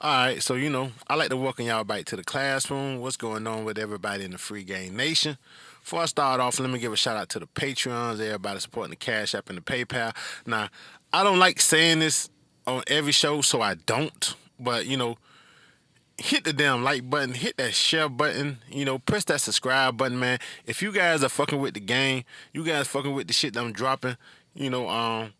All right, so I like to welcome y'all back to the classroom. What's going on with everybody in the Free Game Nation? Before I start off, let me give a shout out to the Patreons, everybody supporting the Cash App and the PayPal. Now, I don't like saying this on every show, so I don't. But hit the damn like button, hit that share button, press that subscribe button, man. If you guys are fucking with the game, you guys fucking with the shit that I'm dropping, you know, um,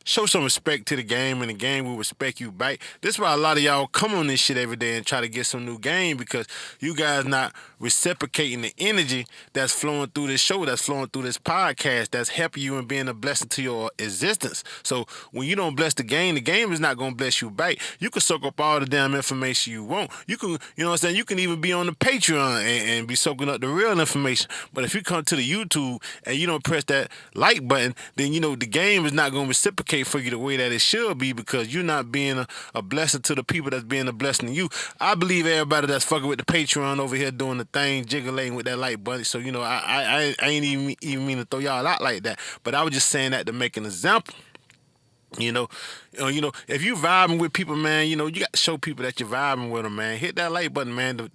show some respect to the game, and the game will respect you back. This is why a lot of y'all come on this shit every day and try to get some new game, because you guys not reciprocating the energy that's flowing through this show, that's flowing through this podcast, that's helping you and being a blessing to your existence. So when you don't bless the game is not gonna bless you back. You can soak up all the damn information you want. You can, what I'm saying, you can even be on the Patreon and be soaking up the real information. But if you come to the YouTube and you don't press that like button, then the game is not gonna reciprocate for you the way that it should be, because you're not being a blessing to the people that's being a blessing to you. I believe everybody that's fucking with the Patreon over here doing the thing, jiggling with that like button. So I ain't even mean to throw y'all out like that, but I was just saying that to make an example. If you vibing with people, man, you got to show people that you're vibing with them, man. Hit that like button, man.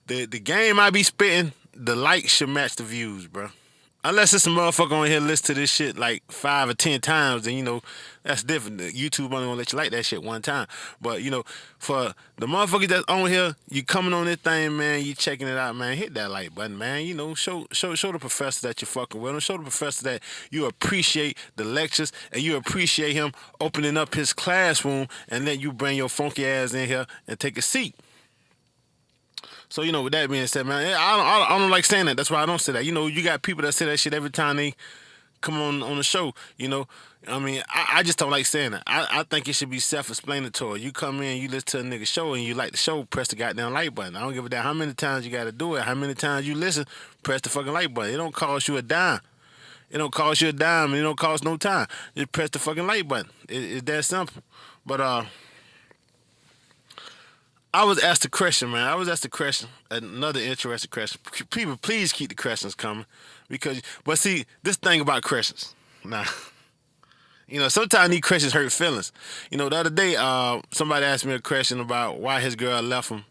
The game I be spitting, the likes should match the views, bro. Unless it's a motherfucker on here listen to this shit like 5 or 10 times, then that's different. YouTube only gonna let you like that shit one time. But for the motherfuckers that's on here, you coming on this thing, man, you checking it out, man. Hit that like button, man. Show the professor that you're fucking with him. Show the professor that you appreciate the lectures and you appreciate him opening up his classroom and let you bring your funky ass in here and take a seat. So with that being said, man, I don't like saying that. That's why I don't say that. You got people that say that shit every time they come on the show. I mean, I just don't like saying that. I think it should be self-explanatory. You come in, you listen to a nigga show, and you like the show, press the goddamn like button. I don't give a damn how many times you got to do it, how many times you listen, press the fucking like button. It don't cost you a dime. It don't cost you a dime, and it don't cost no time. Just press the fucking like button. It's that simple. But I was asked a question, man. I was asked a question, another interesting question. People, please keep the questions coming, but see, this thing about questions. Now, sometimes these questions hurt feelings. The other day, somebody asked me a question about why his girl left him,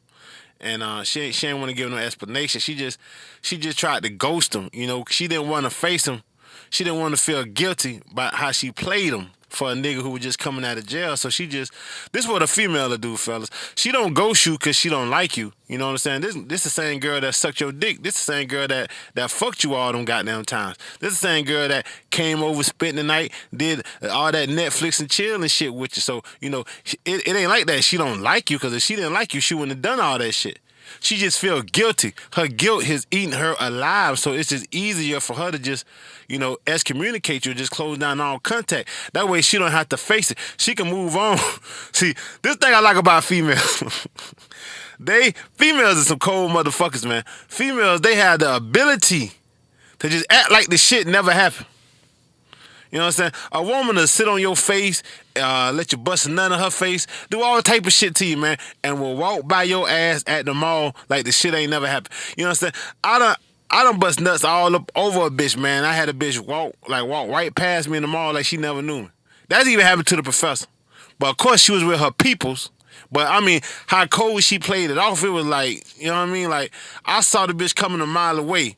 and she didn't want to give no explanation. She just tried to ghost him. She didn't want to face him. She didn't want to feel guilty about how she played him for a nigga who was just coming out of jail. So this is what a female will do, fellas. She don't ghost you because she don't like you. You know what I'm saying? This the same girl that sucked your dick. This the same girl that fucked you all them goddamn times. This the same girl that came over, spent the night, did all that Netflix and chill and shit with you. So, it ain't like that. She don't like you, because if she didn't like you, she wouldn't have done all that shit. She just feel guilty. Her guilt has eaten her alive. So it's just easier for her to just, excommunicate you, just close down all contact. That way she don't have to face it. She can move on. See, this thing I like about females. Females are some cold motherfuckers, man. Females, they have the ability to just act like the shit never happened. You know what I'm saying? A woman to sit on your face, let you bust a nut in her face, do all type of shit to you, man, and will walk by your ass at the mall like the shit ain't never happened. You know what I'm saying? I done bust nuts all up over a bitch, man. I had a bitch walk right past me in the mall like she never knew me. That's even happened to the professor. But of course she was with her peoples. But I mean, how cold she played it off, it was like, you know what I mean? Like, I saw the bitch coming a mile away.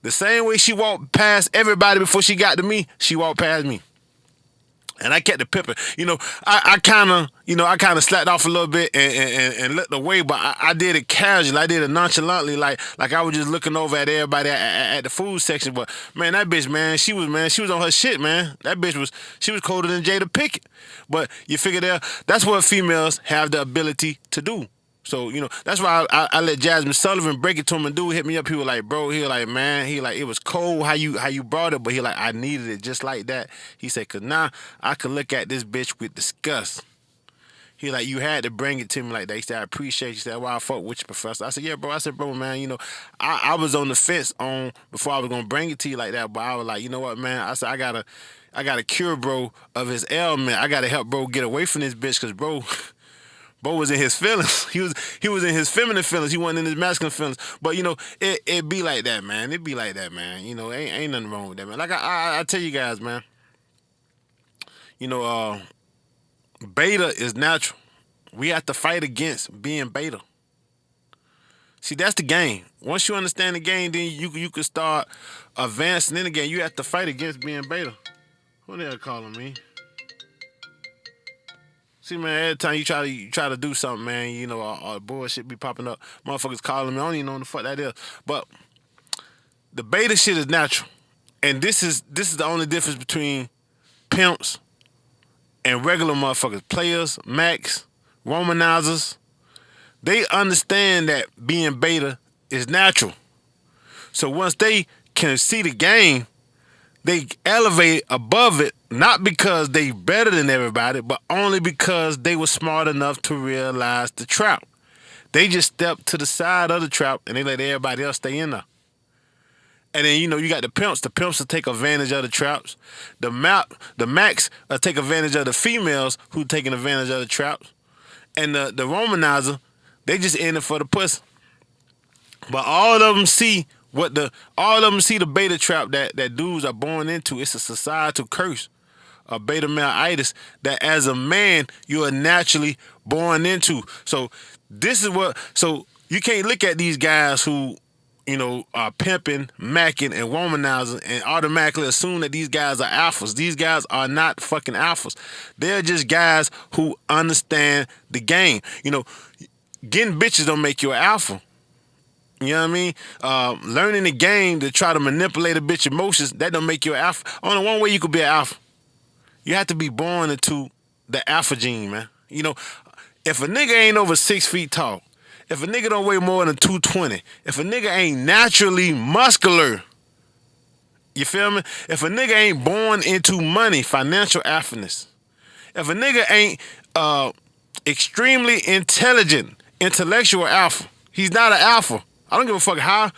The same way she walked past everybody before she got to me, she walked past me. And I kept the pippin. I kind of slacked off a little bit and looked away, but I did it casually. I did it nonchalantly, like I was just looking over at everybody at the food section. But man, that bitch, man, she was on her shit, man. That bitch she was colder than Jada Pickett. But you figure that's what females have the ability to do. So, that's why I let Jasmine Sullivan break it to him, and dude hit me up. He was like, bro, he was like, man, it was cold how you brought it, but he like, I needed it just like that. He said, cause now I can look at this bitch with disgust. He like, you had to bring it to me like that. He said, I appreciate you. He said, well, I fuck with you, professor. I said, yeah, bro. I said, bro, man, I was on the fence before I was gonna bring it to you like that, but I was like, you know what, man? I said, I gotta cure bro of his ailment. I gotta help bro get away from this bitch, cause bro was in his feelings. He was in his feminine feelings. He wasn't in his masculine feelings. But it be like that, man. It be like that, man. Ain't nothing wrong with that, man. Like I tell you guys, man. You know, beta is natural. We have to fight against being beta. See, that's the game. Once you understand the game, then you can start advancing in the game. You have to fight against being beta. Who the hell calling me? See, man, every time you try to do something, man, all bullshit be popping up. Motherfuckers calling me. I don't even know what the fuck that is. But the beta shit is natural, and this is the only difference between pimps and regular motherfuckers, players, max, womanizers. They understand that being beta is natural. So once they can see the game, they elevate above it, not because they better than everybody, but only because they were smart enough to realize the trap. They just step to the side of the trap and they let everybody else stay in there. And then, you got the pimps. The pimps will take advantage of the traps. The max will take advantage of the females who taking advantage of the traps. And the womanizer, they just in it for the pussy. But all of them see the beta trap that dudes are born into. It's a societal curse, a beta male-itis that as a man you are naturally born into. So so you can't look at these guys who are pimping, macking, and womanizing and automatically assume that these guys are alphas. These guys are not fucking alphas. They're just guys who understand the game. Getting bitches don't make you an alpha. You know what I mean? Learning the game to try to manipulate a bitch emotions, that don't make you an alpha. Only one way you could be an alpha. You have to be born into the alpha gene, man. If a nigga ain't over 6 feet tall, if a nigga don't weigh more than 220, if a nigga ain't naturally muscular, you feel me? If a nigga ain't born into money, financial alphaness, if a nigga ain't extremely intelligent, intellectual alpha, he's not an alpha. I don't give a fuck how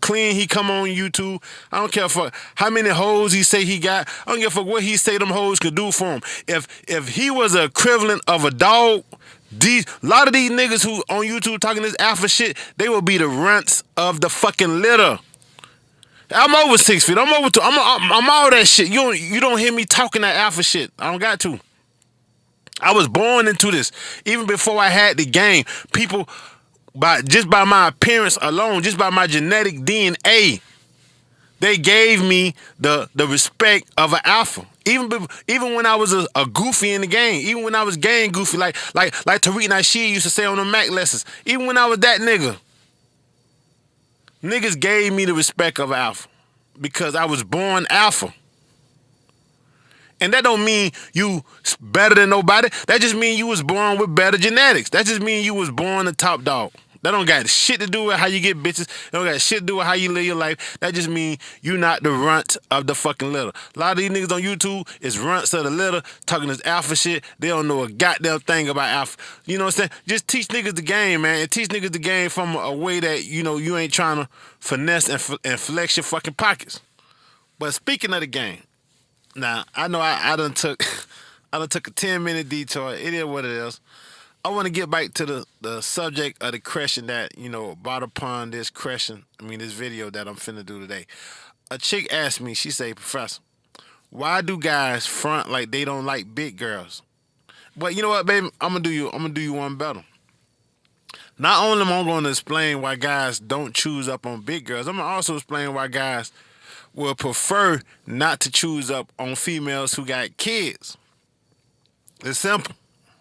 clean he come on YouTube. I don't care for how many hoes he say he got. I don't give a fuck what he say them hoes could do for him. If he was an equivalent of a dog, a lot of these niggas who on YouTube talking this alpha shit, they will be the runts of the fucking litter. I'm over 6 feet. I'm over. I'm all that shit. You don't hear me talking that alpha shit. I don't got to. I was born into this. Even before I had the game, people just by my appearance alone, just by my genetic DNA, they gave me the respect of an alpha. Even when I was a goofy in the game, even when I was gang goofy, like Tariq Nasheed used to say on the Mac lessons, even when I was that nigga, niggas gave me the respect of alpha because I was born alpha. And that don't mean you better than nobody. That just mean you was born with better genetics. That just mean you was born a top dog. That don't got shit to do with how you get bitches. That don't got shit to do with how you live your life. That just mean you not the runt of the fucking litter. A lot of these niggas on YouTube is runts of the litter talking this alpha shit. They don't know a goddamn thing about alpha. You know what I'm saying? Just teach niggas the game, man. And teach niggas the game from a way that, you ain't trying to finesse and flex your fucking pockets. But speaking of the game, now, I know I done took a 10-minute detour. It is what it is. I want to get back to the subject of the question that, brought upon this video that I'm finna do today. A chick asked me, she say, Professor, why do guys front like they don't like big girls? But you know what, baby? I'm gonna do you one better. Not only am I going to explain why guys don't choose up on big girls, I'm gonna also explain why guys will prefer not to choose up on females who got kids. It's simple.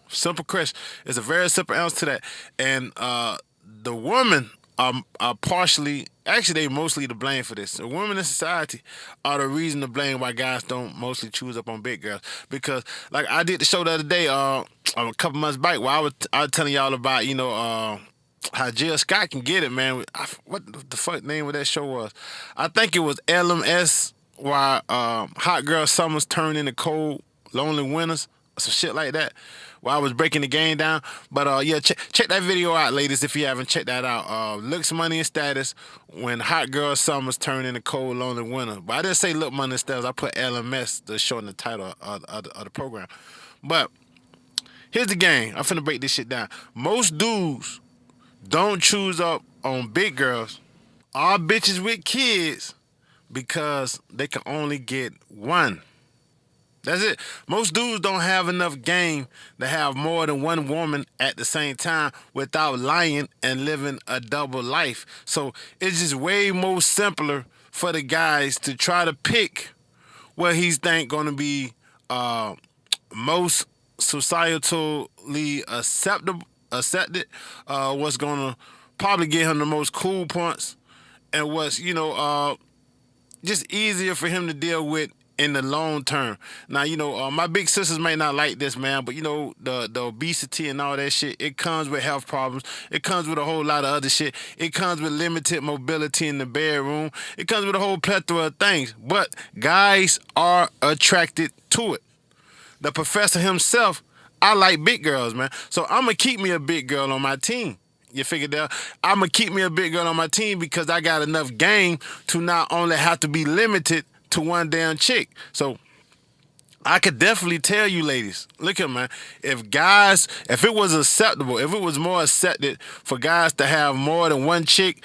Simple question. It's a very simple answer to that. And the women are partially, actually they mostly to blame for this. The women in society are the reason to blame why guys don't mostly choose up on big girls. Because like I did the show the other day, a couple months back, where I was telling y'all about, how Jill Scott can get it, man. What the fuck name of that show was? I think it was LMS, why hot girl summers turn into cold, lonely winters, some shit like that. While I was breaking the game down. But yeah, check that video out, ladies, if you haven't checked that out. Looks, money, and status when hot girl summers turn into cold, lonely winter. But I didn't say look, money, and status. I put LMS to shorten the title of the program. But here's the game. I'm finna break this shit down. Most dudes don't choose up on big girls, all bitches with kids, because they can only get one. That's it. Most dudes don't have enough game to have more than one woman at the same time without lying and living a double life. So it's just way more simpler for the guys to try to pick what he's think gonna be uh, most societally accepted, what's gonna probably get him the most cool points, and what's just easier for him to deal with in the long term. Now, my big sisters may not like this, man, but the obesity and all that shit, it comes with health problems. It comes with a whole lot of other shit. It comes with limited mobility in the bedroom. It comes with a whole plethora of things. But guys are attracted to it. The professor himself, I like big girls, man. So I'm gonna keep me a big girl on my team. You figured out? I'm gonna keep me a big girl on my team because I got enough game to not only have to be limited to one damn chick. So I could definitely tell you, ladies, look at man. If it was acceptable, if it was more accepted for guys to have more than one chick,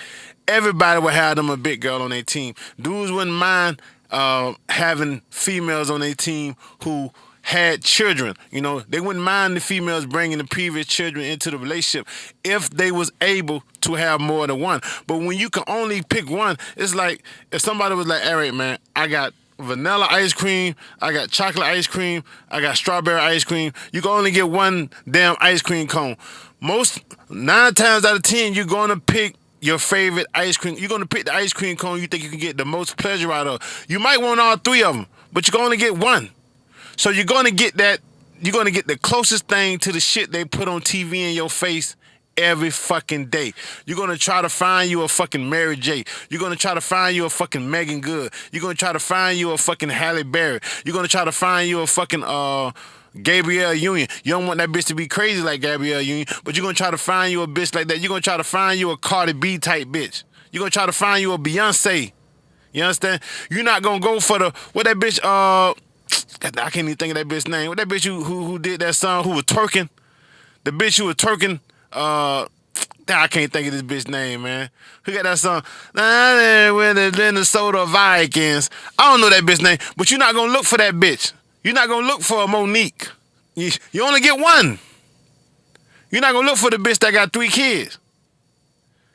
everybody would have them a big girl on their team. Dudes wouldn't mind having females on their team who had children. They wouldn't mind the females bringing the previous children into the relationship if they was able to have more than one. But when you can only pick one, it's like if somebody was like, all right, man, I got vanilla ice cream, I got chocolate ice cream, I got strawberry ice cream. You can only get one damn ice cream cone. Most 9 times out of 10, you're gonna pick your favorite ice cream. You're gonna pick the ice cream cone you think you can get the most pleasure out of. You might want all 3 of them, but you can only get one. So you're gonna get that. You're gonna get the closest thing to the shit they put on TV in your face every fucking day. You're gonna try to find you a fucking Mary J. You're gonna try to find you a fucking Megan Good. You're gonna try to find you a fucking Halle Berry. You're gonna try to find you a fucking Gabrielle Union. You don't want that bitch to be crazy like Gabrielle Union, but you're gonna try to find you a bitch like that. You're gonna try to find you a Cardi B type bitch. You're gonna try to find you a Beyonce. You understand? You're not gonna go for the what that bitch I can't even think of that bitch name. What that bitch who did that song who was twerking? The bitch who was twerking, I can't think of this bitch name, man. Who got that song? With the Minnesota Vikings. I don't know that bitch name, but you're not gonna look for that bitch. You're not gonna look for a Monique. You only get one. You're not gonna look for the bitch that got 3 kids.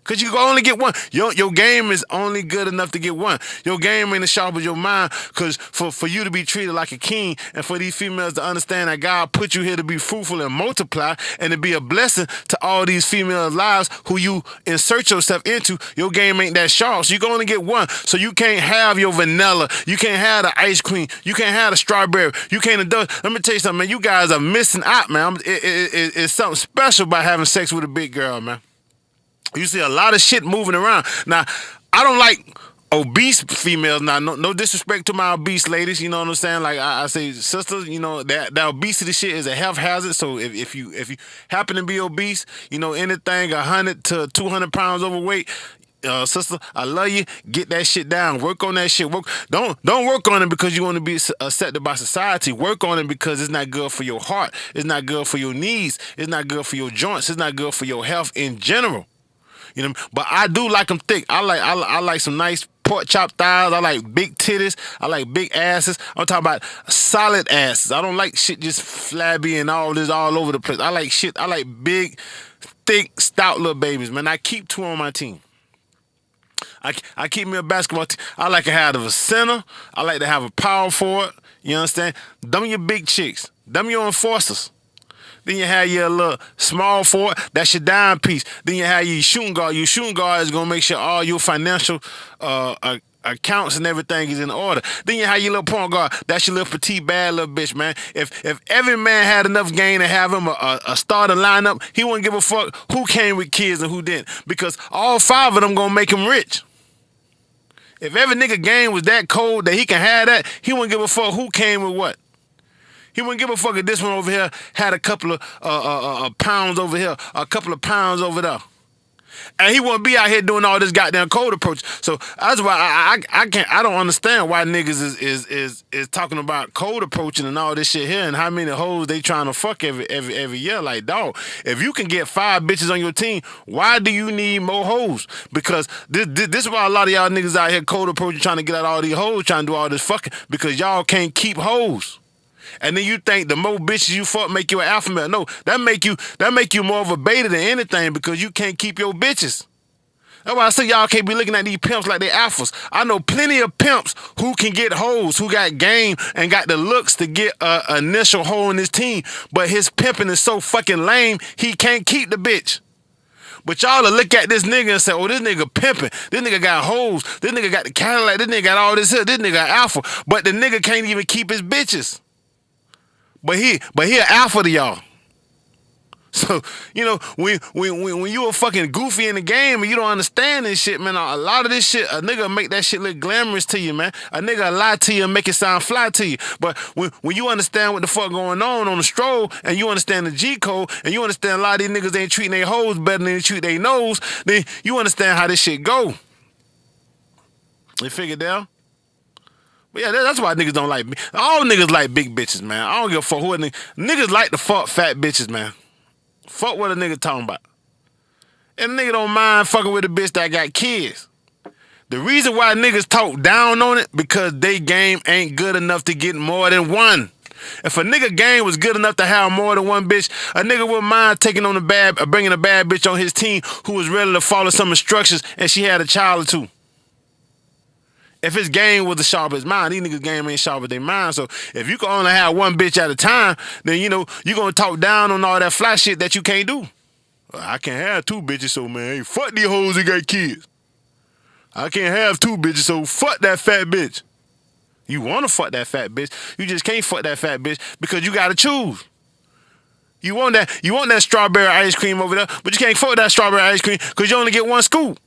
Cause you can only get one. Your game is only good enough to get one. Your game ain't as sharp as your mind. Cause for you to be treated like a king and for these females to understand that God put you here to be fruitful and multiply and to be a blessing to all these females' lives who you insert yourself into, your game ain't that sharp. So you can only get one. So you can't have your vanilla. You can't have the ice cream. You can't have the strawberry. You can't indulge. Let me tell you something, man. You guys are missing out, man. It's something special about having sex with a big girl, man. You see a lot of shit moving around. Now, I don't like obese females. Now, no disrespect to my obese ladies. You know what I'm saying? Like I say, sisters. That obesity shit is a health hazard. So if you happen to be obese, anything 100 to 200 pounds overweight. Sister, I love you. Get that shit down. Work on that shit. Don't work on it because you want to be accepted by society. Work on it because it's not good for your heart. It's not good for your knees. It's not good for your joints. It's not good for your health in general. But I do like them thick. I like some nice pork chop thighs. I like big titties. I like big asses. I'm talking about solid asses. I don't like shit just flabby and all this all over the place. I like big, thick, stout little babies, man. I keep 2 on my team. I keep me a basketball team. I like to have a center. I like to have a power forward. You understand? Them your big chicks. Them your enforcers. Then you have your little small forward. That's your dime piece. Then you have your shooting guard. Your shooting guard is going to make sure all your financial accounts and everything is in order. Then you have your little point guard. That's your little petite bad little bitch, man. If every man had enough game to have him a starting lineup, he wouldn't give a fuck who came with kids and who didn't. Because all 5 of them going to make him rich. If every nigga game was that cold that he can have that, he wouldn't give a fuck who came with what. He wouldn't give a fuck if this one over here had a couple of pounds over here, a couple of pounds over there. And he wouldn't be out here doing all this goddamn code approach. So that's why I don't understand why niggas is talking about code approaching and all this shit here and how many hoes they trying to fuck every year. Like, dog, if you can get 5 bitches on your team, why do you need more hoes? Because this is why a lot of y'all niggas out here code approaching trying to get out all these hoes, trying to do all this fucking, because y'all can't keep hoes. And then you think the more bitches you fuck make you an alpha male. No, that make you more of a beta than anything because you can't keep your bitches. That's why I say y'all can't be looking at these pimps like they alphas. I know plenty of pimps who can get hoes, who got game and got the looks to get a initial hole in his team. But his pimping is so fucking lame, he can't keep the bitch. But y'all will look at this nigga and say, oh, this nigga pimping. This nigga got hoes. This nigga got the Cadillac. This nigga got all this here. This nigga alpha. But the nigga can't even keep his bitches. But he an alpha to y'all. So, you know, when you a fucking goofy in the game and you don't understand this shit, man, a lot of this shit, a nigga make that shit look glamorous to you, man. A nigga lie to you and make it sound fly to you. But when you understand what the fuck going on the stroll, and you understand the G code, and you understand a lot of these niggas ain't treating their hoes better than they treat their nose, then you understand how this shit go. You figure it out? But yeah, that's why niggas don't like me. All niggas like big bitches, man. I don't give a fuck who a nigga. Niggas like to fuck fat bitches, man. Fuck what a nigga talking about. And a nigga don't mind fucking with a bitch that got kids. The reason why niggas talk down on it, because they game ain't good enough to get more than one. If a nigga game was good enough to have more than one bitch, a nigga wouldn't mind taking on bringing a bad bitch on his team who was ready to follow some instructions and she had a child or two. If his game was as sharp as mine, these niggas' game ain't sharp as their mind. So if you can only have one bitch at a time, then you know you gonna talk down on all that fly shit that you can't do. I can't have two bitches, so man, hey, fuck these hoes that got kids. I can't have two bitches, so fuck that fat bitch. You wanna fuck that fat bitch, you just can't fuck that fat bitch because you gotta choose. You want that strawberry ice cream over there, but you can't fuck that strawberry ice cream because you only get one scoop.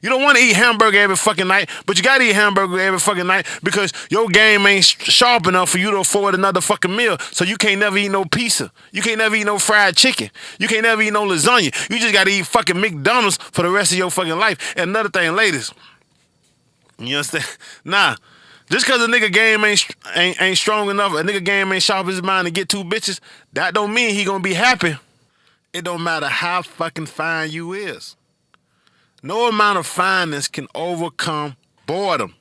You don't want to eat hamburger every fucking night, but you got to eat hamburger every fucking night because your game ain't sharp enough for you to afford another fucking meal. So you can't never eat no pizza. You can't never eat no fried chicken. You can't never eat no lasagna. You just got to eat fucking McDonald's for the rest of your fucking life. And another thing, ladies, you understand? Nah, just because a nigga game ain't strong enough, a nigga game ain't sharp as his mind to get two bitches, that don't mean he gonna be happy. It don't matter how fucking fine you is. No amount of fineness can overcome boredom.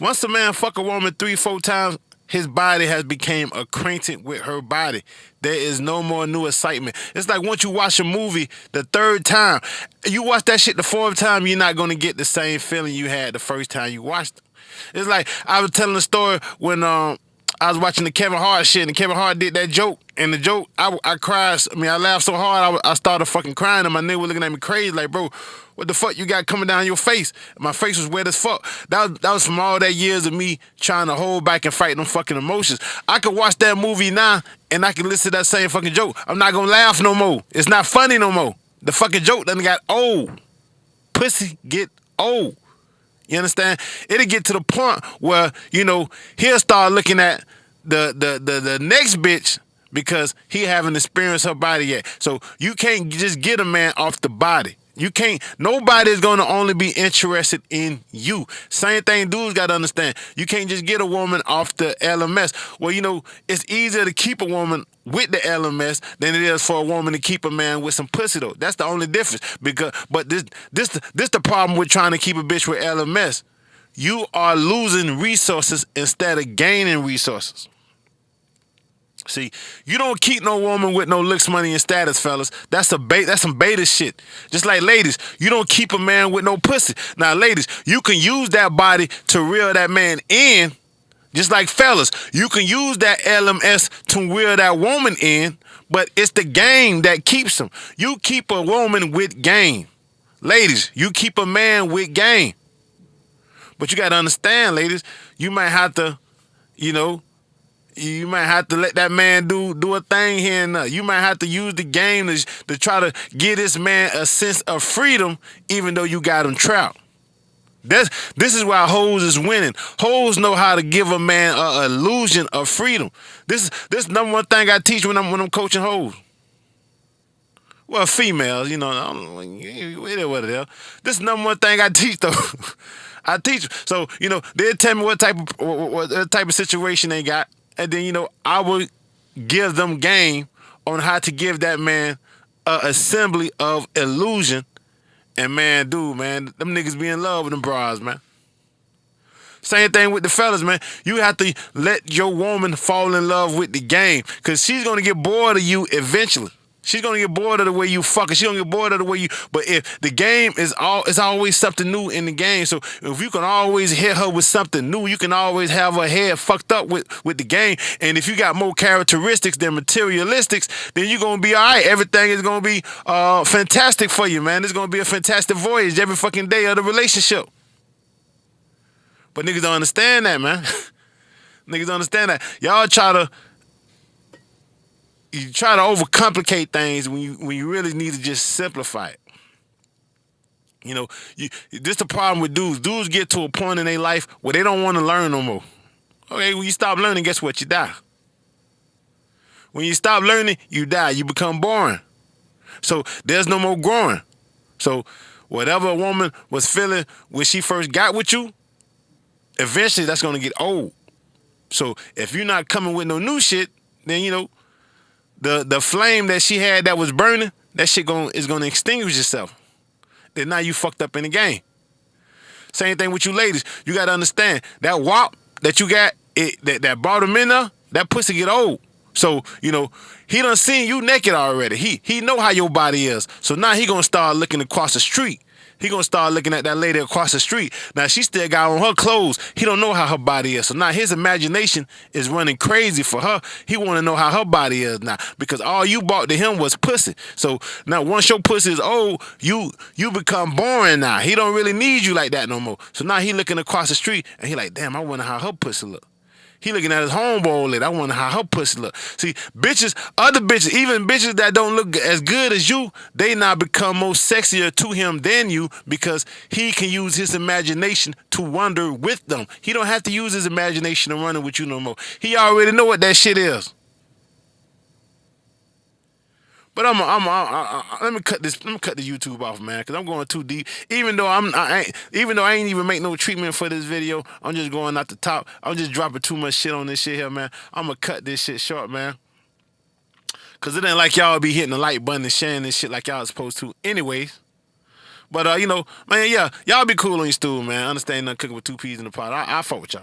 Once a man fuck a woman 3-4 times, his body has become acquainted with her body. There is no more new excitement. It's like once you watch a movie the third time, you watch that shit the fourth time, you're not gonna get the same feeling you had the first time you watched it. It's like I was telling a story when I was watching the Kevin Hart shit, and Kevin Hart did that joke, and the joke, I cried. I mean, I laughed so hard, I started fucking crying, and my nigga was looking at me crazy, like, bro, what the fuck you got coming down your face? My face was wet as fuck. That was from all that years of me trying to hold back and fight them fucking emotions. I could watch that movie now, and I can listen to that same fucking joke. I'm not gonna laugh no more. It's not funny no more. The fucking joke done got old. Pussy get old. You understand? It'll get to the point where, you know, he'll start looking at the next bitch because he haven't experienced her body yet. So you can't just get a man off the body. You can't, nobody's gonna only be interested in you. Same thing dudes gotta understand. You can't just get a woman off the LMS. Well, you know, it's easier to keep a woman with the LMS than it is for a woman to keep a man with some pussy though. That's the only difference. But this the problem with trying to keep a bitch with LMS. You are losing resources instead of gaining resources. See, you don't keep no woman with no looks, money, and status, fellas. That's some beta shit. Just like ladies, you don't keep a man with no pussy. Now, ladies, you can use that body to reel that man in. Just like fellas, you can use that LMS to reel that woman in, but it's the game that keeps them. You keep a woman with game. Ladies, you keep a man with game. But you got to understand, ladies, you might have to, you might have to let that man do a thing here and there. You might have to use the game to try to give this man a sense of freedom, even though you got him trapped. This is why hoes is winning. Hoes know how to give a man an illusion of freedom. This number one thing I teach when I'm coaching hoes. Well, females, I don't know, what it is. This is number one thing I teach though. I teach. So they'll tell me what type of situation they got. And then, I will give them game on how to give that man a assembly of illusion. And man, dude, man, them niggas be in love with them bras, man. Same thing with the fellas, man. You have to let your woman fall in love with the game, because she's going to get bored of you eventually. She's going to get bored of the way you fuck her. She's going to get bored of the way you... But if the game is it's always something new in the game. So if you can always hit her with something new, you can always have her head fucked up with the game. And if you got more characteristics than materialistics, then you're going to be all right. Everything is going to be fantastic for you, man. It's going to be a fantastic voyage every fucking day of the relationship. But niggas don't understand that, man. Niggas don't understand that. Y'all try to overcomplicate things when you really need to just simplify it. You know, this the problem with dudes. Dudes get to a point in their life where they don't want to learn no more. Okay, when you stop learning, guess what? You die. When you stop learning, you die. You become boring. So there's no more growing. So whatever a woman was feeling when she first got with you, eventually that's going to get old. So if you're not coming with no new shit, then, you know, the flame that she had that was burning, that shit is going to extinguish itself. Then now you fucked up in the game. Same thing with you ladies. You got to understand, that wop that you got, that brought him in there, that pussy get old. So, you know, he done seen you naked already. He know how your body is. So now he going to start looking across the street. He gonna start looking at that lady across the street. Now she still got on her clothes. He don't know how her body is. So now his imagination is running crazy for her. He wanna know how her body is now, because all you bought to him was pussy. So now once your pussy is old, you become boring now. He don't really need you like that no more. So now he looking across the street and he like, damn, I wonder how her pussy look. He looking at his homeboy lady. I wonder how her pussy look. See, bitches, other bitches, even bitches that don't look as good as you, they now become more sexier to him than you, because he can use his imagination to wander with them. He don't have to use his imagination to run with you no more. He already know what that shit is. But let me cut this. Let me cut the YouTube off, man, because I'm going too deep. Even though I ain't even make no treatment for this video, I'm just going out the top. I'm just dropping too much shit on this shit here, man. I'm gonna cut this shit short, man, because it ain't like y'all be hitting the like button and sharing this shit like y'all supposed to, anyways. But you know, man, yeah, y'all be cool on your stool, man. I understand nothing cooking with two peas in the pot. I fuck with y'all.